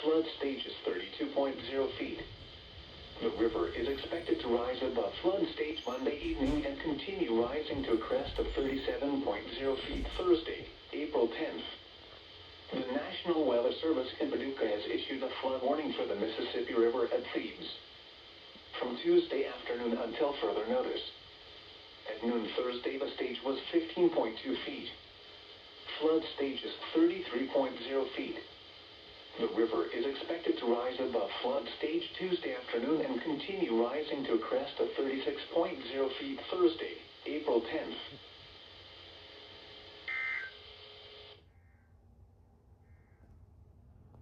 Flood stage is 32.0 feet. The river is expected to rise above flood stage Monday evening and continue rising to a crest of 37.0 feet Thursday, April 10th. The National Weather Service in Paducah has issued a flood warning for the Mississippi River at Thebes from Tuesday afternoon until further notice. At noon Thursday, the stage was 15.2 feet. Flood stage is 33.0 feet. The river is expected to rise above flood stage Tuesday afternoon and continue rising to a crest of 36.0 feet Thursday, April 10th.